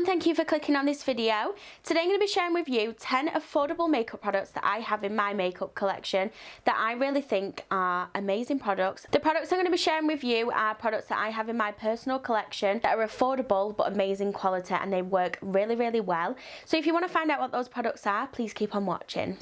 thank you for clicking on this video. Today I'm going to be sharing with you 10 affordable makeup products that I have in my makeup collection that I really think are amazing products. The products I'm going to be sharing with you are products that I have in my personal collection that are affordable but amazing quality, and they work really, really well. So if you want to find out what those products are, please keep on watching.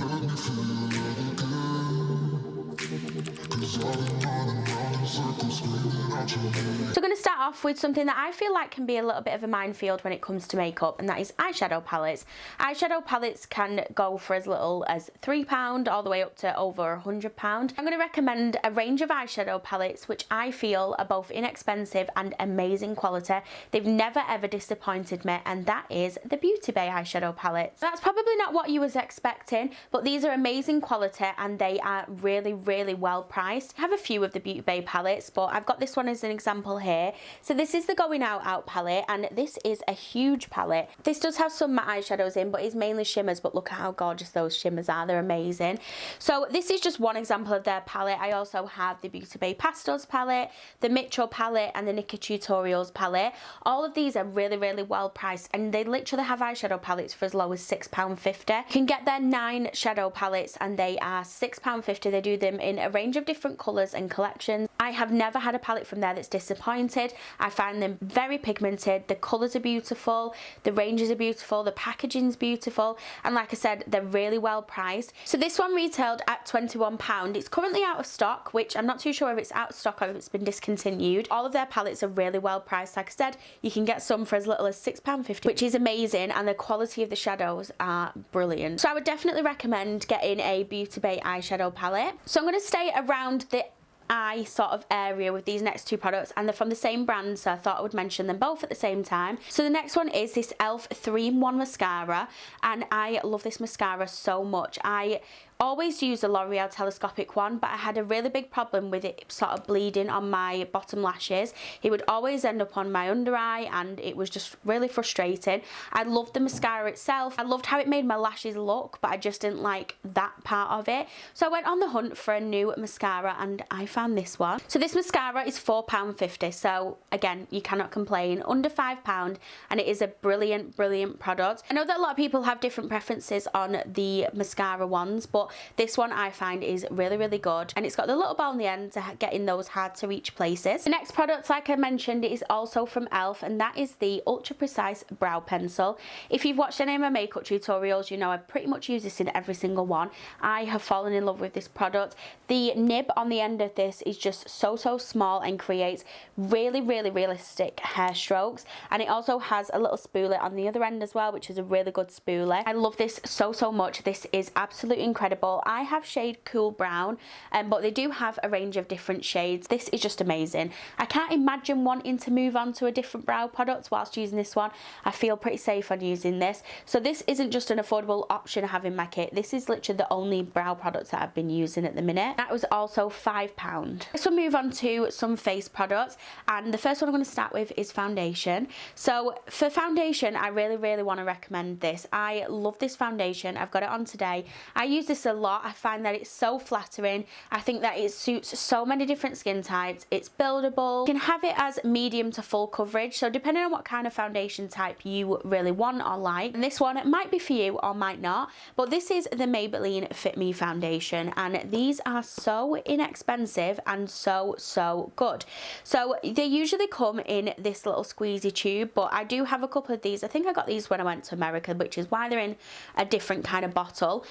So I'm going to start off with something that I feel like can be a little bit of a minefield when it comes to makeup, and that is eyeshadow palettes. Eyeshadow palettes can go for as little as £3 all the way up to over £100. I'm going to recommend a range of eyeshadow palettes which I feel are both inexpensive and amazing quality. They've never ever disappointed me, and that is the Beauty Bay eyeshadow palettes. That's probably not what you was expecting, but these are amazing quality and they are really, really well priced. I have a few of the Beauty Bay palettes, but I've got this one as an example here. So this is the Going Out palette, and this is a huge palette. This does have some matte eyeshadows in, but it's mainly shimmers, but look at how gorgeous those shimmers are. They're amazing. So this is just one example of their palette. I also have the Beauty Bay Pastels palette, the Mitchell palette, and the Nicka Tutorials palette. All of these are really, really well priced, and they literally have eyeshadow palettes for as low as £6.50. You can get their 9 shadow palettes and they are £6.50. They do them in a range of different colours and collections. I have never had a palette from there that's disappointed. I find them very pigmented, the colours are beautiful, the ranges are beautiful, the packaging's beautiful, and like I said, they're really well priced. So this one retailed at £21. It's currently out of stock, which I'm not too sure if it's out of stock or if it's been discontinued. All of their palettes are really well priced. Like I said, you can get some for as little as £6.50, which is amazing, and the quality of the shadows are brilliant. So I would definitely recommend getting a Beauty Bay eyeshadow palette. So I'm going to stay around the eye sort of area with these next two products, and they're from the same brand, so I thought I would mention them both at the same time. So the next one is this e.l.f. 3-in-1 mascara, and I love this mascara so much. I always use a L'Oreal telescopic one, but I had a really big problem with it sort of bleeding on my bottom lashes. It would always end up on my under eye, and it was just really frustrating. I loved the mascara itself. I loved how it made my lashes look, but I just didn't like that part of it. So I went on the hunt for a new mascara, and I found this one. So this mascara is £4.50, so again, you cannot complain. Under £5, and it is a brilliant, brilliant product. I know that a lot of people have different preferences on the mascara ones, but this one I find is really, really good, and it's got the little ball on the end to get in those hard to reach places. The next product, like I mentioned, is also from e.l.f., and that is the Ultra Precise Brow Pencil. If you've watched any of my makeup tutorials, you know I pretty much use this in every single one. I have fallen in love with this product. The nib on the end of this is just so small and creates really, really realistic hair strokes, and it also has a little spoolie on the other end as well, which is a really good spoolie. I love this so much. This is absolutely incredible. I have shade Cool Brown, but they do have a range of different shades. This is just amazing. I can't imagine wanting to move on to a different brow product whilst using this one. I feel pretty safe on using this. So this isn't just an affordable option I have in my kit. This is literally the only brow products that I've been using at the minute. That was also £5. Next we'll move on to some face products, and the first one I'm going to start with is foundation. So for foundation, I really, really want to recommend this. I love this foundation. I've got it on today. I use this a lot. I find that it's so flattering. I think that it suits so many different skin types. It's buildable. You can have it as medium to full coverage, so depending on what kind of foundation type you really want or like. And this one, it might be for you or might not, but this is the Maybelline Fit Me foundation, and these are so inexpensive and so good. So they usually come in this little squeezy tube, but I do have a couple of these. I think I got these when I went to America, which is why they're in a different kind of bottle,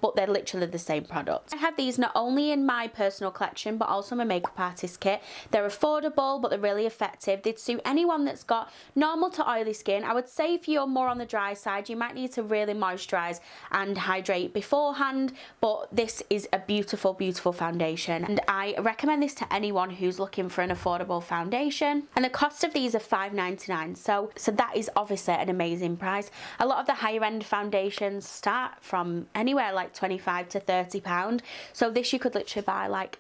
but they're literally the same product. I have these not only in my personal collection, but also my makeup artist kit. They're affordable, but they're really effective. They'd suit anyone that's got normal to oily skin. I would say if you're more on the dry side, you might need to really moisturize and hydrate beforehand, but this is a beautiful, beautiful foundation, and I recommend this to anyone who's looking for an affordable foundation. And the cost of these are £5.99, so that is obviously an amazing price. A lot of the higher end foundations start from anywhere like £25 to £30, so this you could literally buy like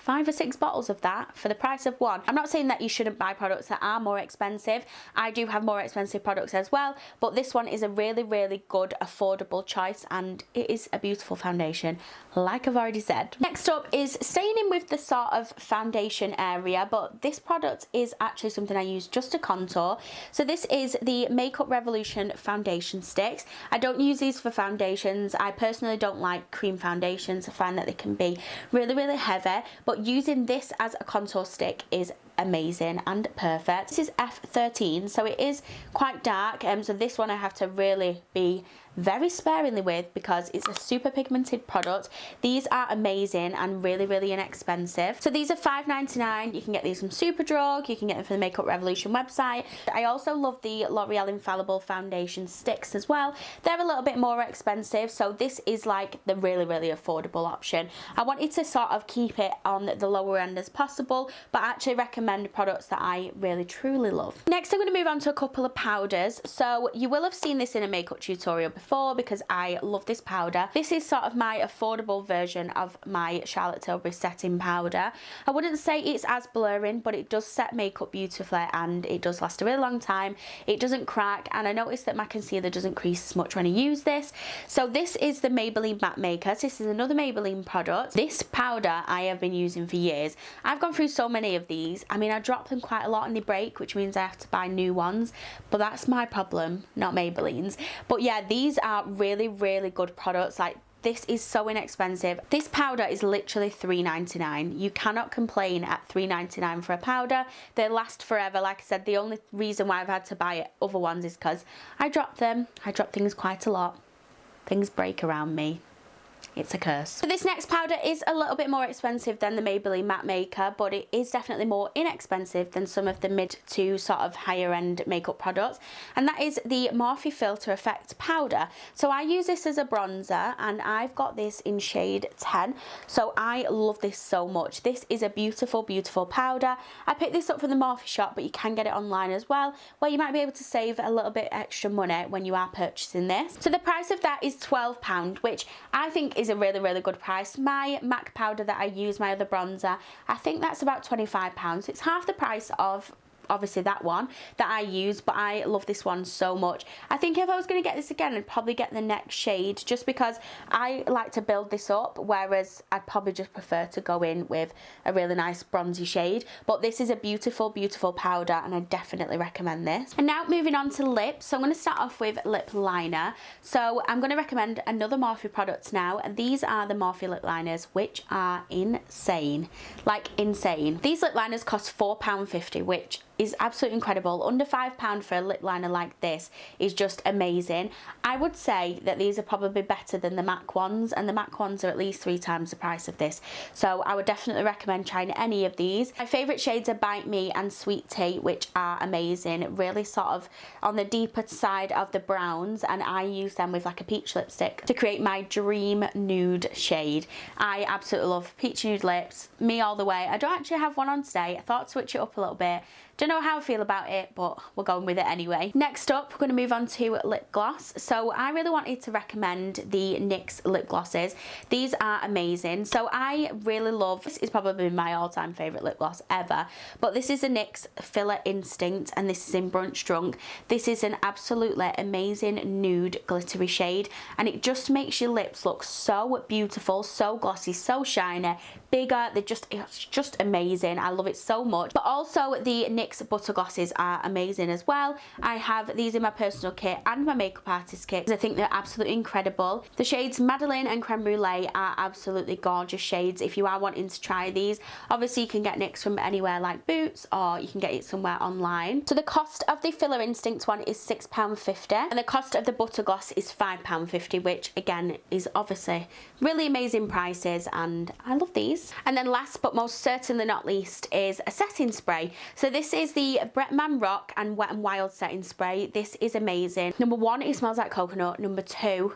5 or 6 bottles of that for the price of one. I'm not saying that you shouldn't buy products that are more expensive. I do have more expensive products as well, but this one is a really, really good, affordable choice, and it is a beautiful foundation, like I've already said. Next up is staying in with the sort of foundation area, but this product is actually something I use just to contour. So this is the Makeup Revolution foundation sticks. I don't use these for foundations. I personally don't like cream foundations. I find that they can be really, really heavy, but using this as a contour stick is amazing and perfect. This is F13, so it is quite dark, so this one I have to really be very sparingly with because it's a super pigmented product. These are amazing and really, really inexpensive. So these are $5.99. You can get these from Superdrug, you can get them from the Makeup Revolution website. I also love the L'Oreal Infallible foundation sticks as well. They're a little bit more expensive, so this is like the really, really affordable option. I wanted to sort of keep it on the lower end as possible, but actually recommend products that I really, truly love. Next, I'm going to move on to a couple of powders. So you will have seen this in a makeup tutorial before because I love this powder. This is sort of my affordable version of my Charlotte Tilbury setting powder. I wouldn't say it's as blurring, but it does set makeup beautifully and it does last a really long time. It doesn't crack, and I noticed that my concealer doesn't crease as much when I use this. So this is the Maybelline Matte Maker. This is another Maybelline product. This powder I have been using for years. I've gone through so many of these. I mean, I drop them quite a lot and they break, which means I have to buy new ones, but that's my problem, not Maybelline's. But yeah, these are really, really good products. Like, this is so inexpensive. This powder is literally $3.99. You cannot complain at $3.99 for a powder. They last forever. Like I said, the only reason why I've had to buy other ones is because I drop them. I drop things quite a lot. Things break around me. It's a curse. So this next powder is a little bit more expensive than the Maybelline Matte Maker, but it is definitely more inexpensive than some of the mid to sort of higher end makeup products, and that is the Morphe Filter Effect powder. So I use this as a bronzer, and I've got this in shade 10, so I love this so much. This is a beautiful, beautiful powder. I picked this up from the Morphe shop, but you can get it online as well, where you might be able to save a little bit extra money when you are purchasing this. So the price of that is £12, which I think is a really, really good price. My MAC powder that I use, my other bronzer, I think that's about £25. It's half the price of obviously that one that I use, but I love this one so much. I think if I was going to get this again, I'd probably get the next shade, just because I like to build this up, whereas I'd probably just prefer to go in with a really nice bronzy shade. But this is a beautiful, beautiful powder, and I definitely recommend this. And now moving on to lips. So I'm going to start off with lip liner. So I'm going to recommend another Morphe product now, and these are the Morphe lip liners, which are insane, like insane. These lip liners cost £4.50, which is absolutely incredible. Under £5 for a lip liner like this is just amazing. I would say that these are probably better than the MAC ones, and the MAC ones are at least 3 times the price of this. So I would definitely recommend trying any of these. My favourite shades are Bite Me and Sweet Tea, which are amazing. Really sort of on the deeper side of the browns, and I use them with like a peach lipstick to create my dream nude shade. I absolutely love peach nude lips, me all the way. I don't actually have one on today. I thought I'd switch it up a little bit. Don't know how I feel about it, but we're going with it anyway. Next up, we're going to move on to lip gloss. So I really wanted to recommend the NYX lip glosses. These are amazing. So I really love, this is probably my all-time favourite lip gloss ever, but this is a NYX Filler Instinct, and this is in Brunch Drunk. This is an absolutely amazing nude glittery shade, and it just makes your lips look so beautiful, so glossy, so shiny, bigger. It's just amazing. I love it so much. But also the NYX butter glosses are amazing as well. I have these in my personal kit and my makeup artist kit because I think they're absolutely incredible. The shades Madeline and Creme Brulee are absolutely gorgeous shades if you are wanting to try these. Obviously you can get NYX from anywhere like Boots, or you can get it somewhere online. So the cost of the Filler Instinct one is £6.50, and the cost of the butter gloss is £5.50, which again is obviously really amazing prices, and I love these. And then last but most certainly not least is a setting spray. So this is the Bretman Rock and Wet n Wild setting spray. This is amazing. Number one, it smells like coconut. Number two,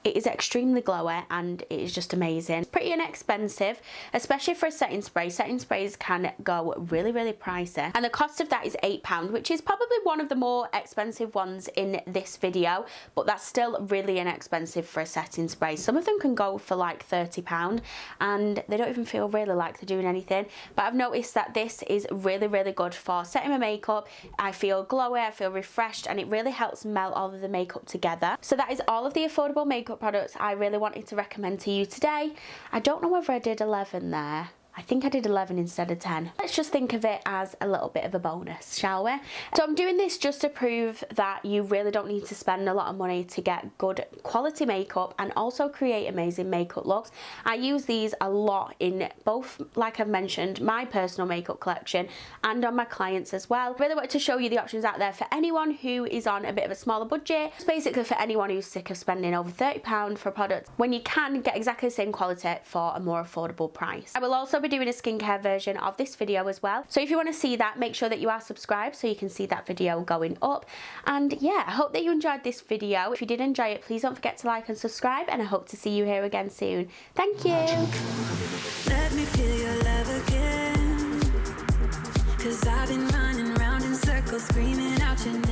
It is extremely glowy and it is just amazing. Pretty inexpensive, especially for a setting spray. Setting sprays can go really, really pricey. And the cost of that is £8, which is probably one of the more expensive ones in this video, but that's still really inexpensive for a setting spray. Some of them can go for like £30 and they don't even feel really like they're doing anything. But I've noticed that this is really, really good for setting my makeup. I feel glowy, I feel refreshed, and it really helps melt all of the makeup together. So that is all of the affordable makeup products I really wanted to recommend to you today. I don't know whether I did 11 there. I think I did 11 instead of 10. Let's just think of it as a little bit of a bonus, shall we? So I'm doing this just to prove that you really don't need to spend a lot of money to get good quality makeup and also create amazing makeup looks. I use these a lot in both, like I've mentioned, my personal makeup collection and on my clients as well. Really wanted to show you the options out there for anyone who is on a bit of a smaller budget. It's basically for anyone who's sick of spending over £30 for products when you can get exactly the same quality for a more affordable price. I will also be doing a skincare version of this video as well, so if you want to see that, make sure that you are subscribed so you can see that video going up. And yeah, I hope that you enjoyed this video. If you did enjoy it, please don't forget to like and subscribe, and I hope to see you here again soon. Thank you. Let me feel your love again, 'cause I've been running round in circles screaming out your name.